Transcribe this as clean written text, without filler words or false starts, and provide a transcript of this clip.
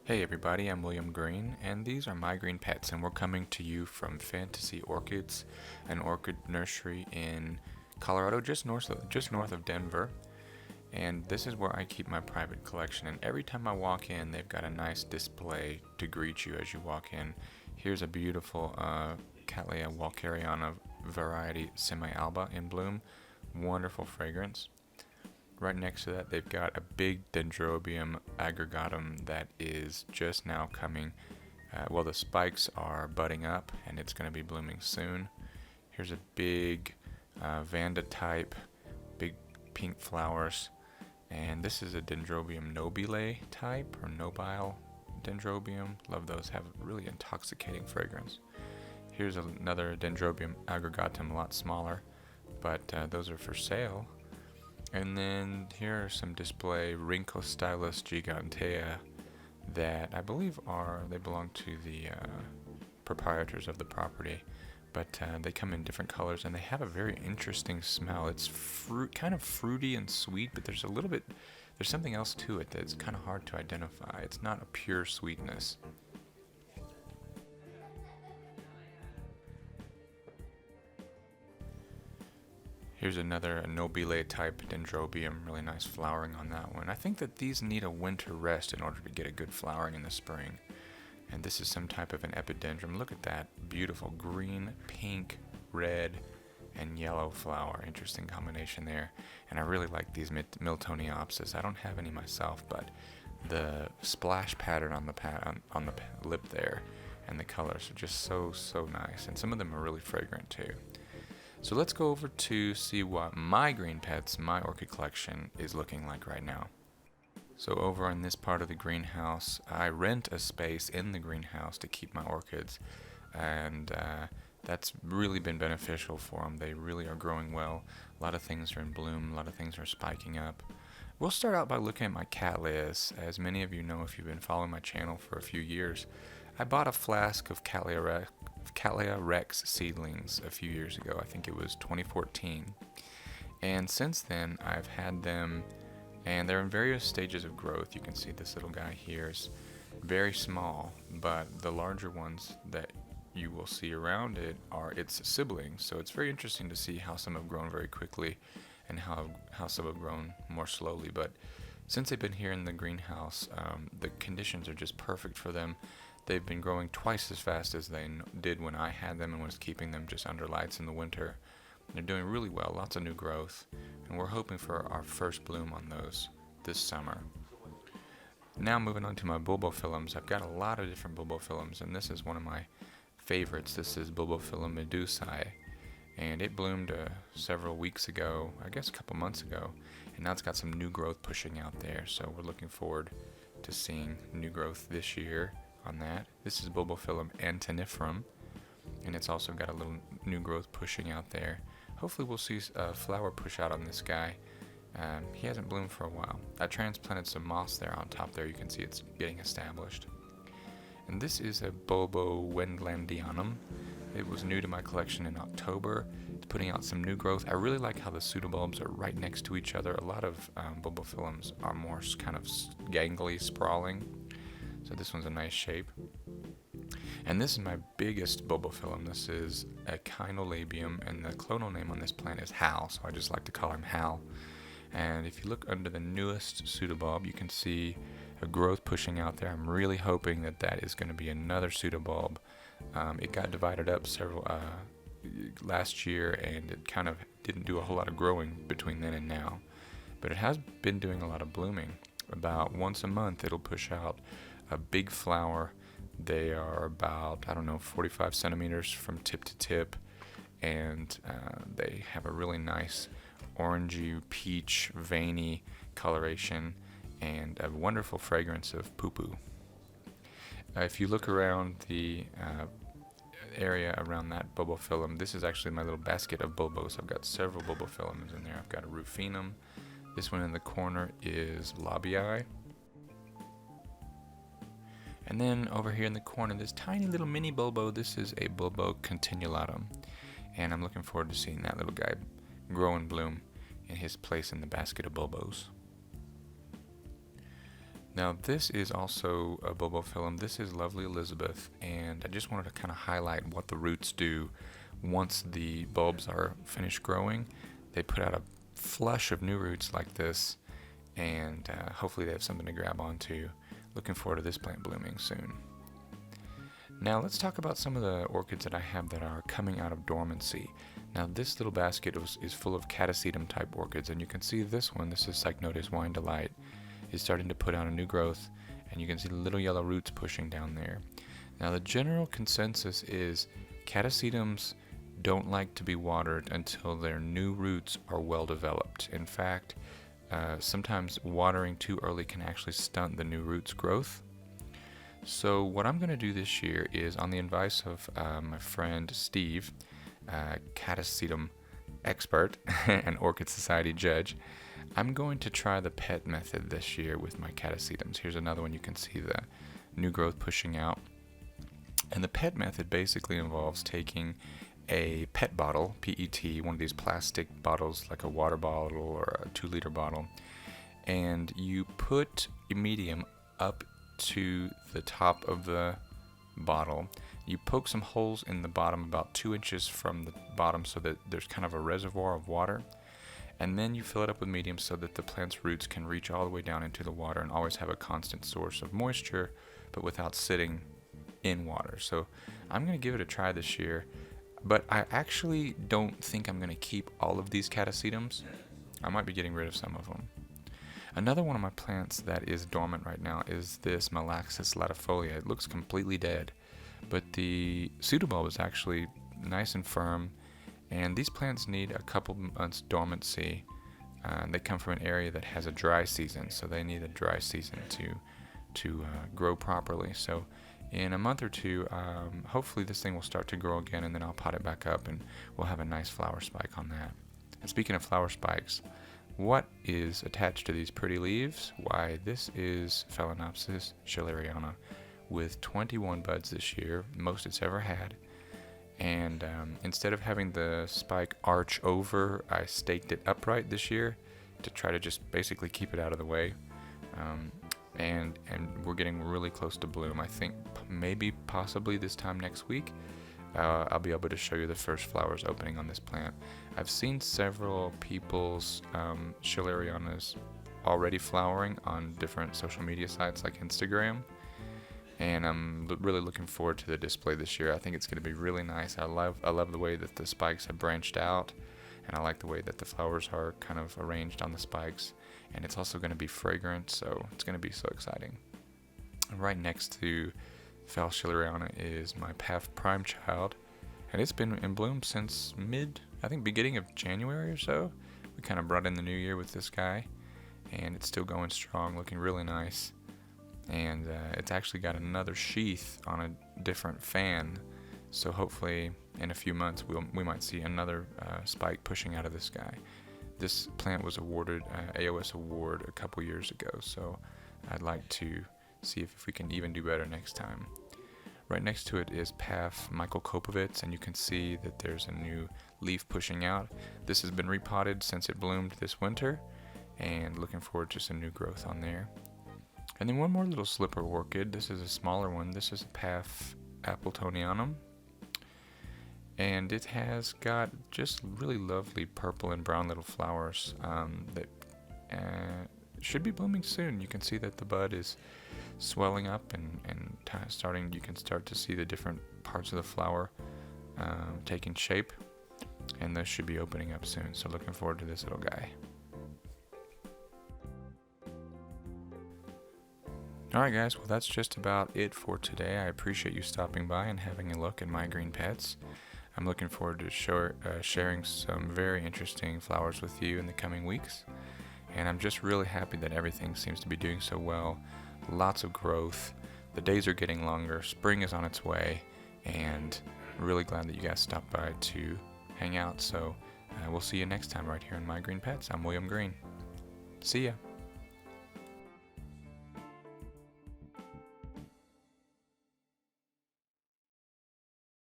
Hey everybody, I'm William Green, and these are my green pets, and we're coming to you from Fantasy Orchids, an orchid nursery in Colorado, just north of Denver. And this is where I keep my private collection. And every time I walk in, they've got a nice display to greet you as you walk in. Here's a beautiful Cattleya walkeriana variety semi-alba in bloom, wonderful fragrance. Right next to that, they've got a big Dendrobium aggregatum that is just now coming. Well, the spikes are budding up, and it's going to be blooming soon. Here's a big Vanda type, big pink flowers, and this is a Dendrobium nobile type, or nobile Dendrobium. Love those, have a really intoxicating fragrance. Here's another Dendrobium aggregatum, a lot smaller, but those are for sale. And then here are some display Rhynchostylis gigantea that I believe they belong to the proprietors of the property, but they come in different colors and they have a very interesting smell. It's kind of fruity and sweet, but there's something else to it that's kind of hard to identify. It's not a pure sweetness. Here's another nobile type Dendrobium, really nice flowering on that one. I think that these need a winter rest in order to get a good flowering in the spring. And this is some type of an epidendrum. Look at that beautiful green, pink, red, and yellow flower. Interesting combination there. And I really like these Miltoniopsis. I don't have any myself, but the splash pattern on the lip there and the colors are just so nice. And some of them are really fragrant too. So let's go over to see what my green pets, my orchid collection, is looking like right now. So over in this part of the greenhouse, I rent a space in the greenhouse to keep my orchids, and that's really been beneficial for them. They really are growing well. A lot of things are in bloom, a lot of things are spiking up. We'll start out by looking at my Cattleyas. As many of you know if you've been following my channel for a few years, I bought a flask of Cattleya Rex seedlings a few years ago. I think it was 2014. And since then, I've had them, and they're in various stages of growth. You can see this little guy here is very small, but the larger ones that you will see around it are its siblings. So it's very interesting to see how some have grown very quickly and how some have grown more slowly. But since they've been here in the greenhouse, the conditions are just perfect for them. They've been growing twice as fast as they did when I had them and was keeping them just under lights in the winter. They're doing really well, lots of new growth, and we're hoping for our first bloom on those this summer. Now moving on to my bulbophyllums. I've got a lot of different bulbophyllums, and this is one of my favorites. This is Bulbophyllum medusae, and it bloomed several weeks ago, I guess a couple months ago, and now it's got some new growth pushing out there, so we're looking forward to seeing new growth this year on that. This is Bulbophyllum antenniferum, and it's also got a little new growth pushing out there. Hopefully we'll see a flower push out on this guy. He hasn't bloomed for a while. I transplanted some moss there on top there. You can see it's getting established. And this is a Bulbo wendlandianum. It was new to my collection in October. It's putting out some new growth. I really like how the pseudobulbs are right next to each other. A lot of bulbophyllums are more kind of gangly, sprawling. So this one's a nice shape. And this is my biggest bulbophyllum. This is a Echinolabium, and the clonal name on this plant is Hal, so I just like to call him Hal. And if you look under the newest pseudobulb, you can see a growth pushing out there. I'm really hoping that that is going to be another pseudobulb. It got divided up last year, and it kind of didn't do a whole lot of growing between then and now. But it has been doing a lot of blooming. About once a month, it'll push out a big flower. They are about, 45 centimeters from tip to tip, and they have a really nice orangey, peach, veiny coloration and a wonderful fragrance of poo-poo. If you look around the area around that bulbophyllum, this is actually my little basket of bulbos. I've got several bulbophyllums in there. I've got a rufinum. This one in the corner is labii. And then over here in the corner, this tiny little mini bulbo, this is a Bulbo continuatum. And I'm looking forward to seeing that little guy grow and bloom in his place in the basket of bulbos. Now this is also a bulbophyllum. This is Lovely Elizabeth, and I just wanted to kind of highlight what the roots do once the bulbs are finished growing. They put out a flush of new roots like this, and hopefully they have something to grab onto. Looking forward to this plant blooming soon. Now let's talk about some of the orchids that I have that are coming out of dormancy. Now this little basket is full of catasetum type orchids, and you can see this one, this is Cycnodes Wine Delight, is starting to put out a new growth, and you can see the little yellow roots pushing down there. Now the general consensus is catasetums don't like to be watered until their new roots are well developed. In fact, sometimes watering too early can actually stunt the new roots growth. So what I'm going to do this year is, on the advice of my friend Steve, catasetum expert and Orchid Society judge, I'm going to try the pet method this year with my catasetums. Here's another one. You can see the new growth pushing out. And the pet method basically involves taking a PET bottle, PET, one of these plastic bottles like a water bottle or a 2-liter bottle, and you put a medium up to the top of the bottle. You poke some holes in the bottom about 2 inches from the bottom so that there's kind of a reservoir of water. And then you fill it up with medium so that the plant's roots can reach all the way down into the water and always have a constant source of moisture, but without sitting in water. So I'm going to give it a try this year, but I actually don't think I'm going to keep all of these catasetums. I might be getting rid of some of them. Another one of my plants that is dormant right now is this Malaxis latifolia. It looks completely dead, but the pseudobulb is actually nice and firm. And these plants need a couple months dormancy. They come from an area that has a dry season, so they need a dry season to grow properly. So in a month or two, hopefully this thing will start to grow again, and then I'll pot it back up and we'll have a nice flower spike on that. And speaking of flower spikes, what is attached to these pretty leaves? Why, this is Phalaenopsis schilleriana with 21 buds this year, most it's ever had. And instead of having the spike arch over, I staked it upright this year to try to just basically keep it out of the way. And we're getting really close to bloom. I think maybe possibly this time next week I'll be able to show you the first flowers opening on this plant. I've seen several people's schillerianas already flowering on different social media sites like Instagram. And I'm really looking forward to the display this year. I think it's going to be really nice. I love the way that the spikes have branched out, and I like the way that the flowers are kind of arranged on the spikes. And it's also going to be fragrant, so it's going to be so exciting. And right next to Phal schilleriana is my Path Prime Child, and it's been in bloom since beginning of January or so. We kind of brought in the new year with this guy, and it's still going strong, looking really nice. And it's actually got another sheath on a different fan, so hopefully in a few months we might see another spike pushing out of this guy. This plant was awarded an AOS award a couple years ago, so I'd like to see if we can even do better next time. Right next to it is Path Michael Kopovitz, and you can see that there's a new leaf pushing out. This has been repotted since it bloomed this winter, and looking forward to some new growth on there. And then one more little slipper orchid. This is a smaller one. This is a Path Appletonianum. And it has got just really lovely purple and brown little flowers that should be blooming soon. You can see that the bud is swelling up and starting. You can start to see the different parts of the flower taking shape. And those should be opening up soon. So looking forward to this little guy. Alright guys, well that's just about it for today. I appreciate you stopping by and having a look at my green pets. I'm looking forward to sharing some very interesting flowers with you in the coming weeks. And I'm just really happy that everything seems to be doing so well. Lots of growth. The days are getting longer. Spring is on its way. And really glad that you guys stopped by to hang out. So we'll see you next time right here in My Green Pets. I'm William Green. See ya.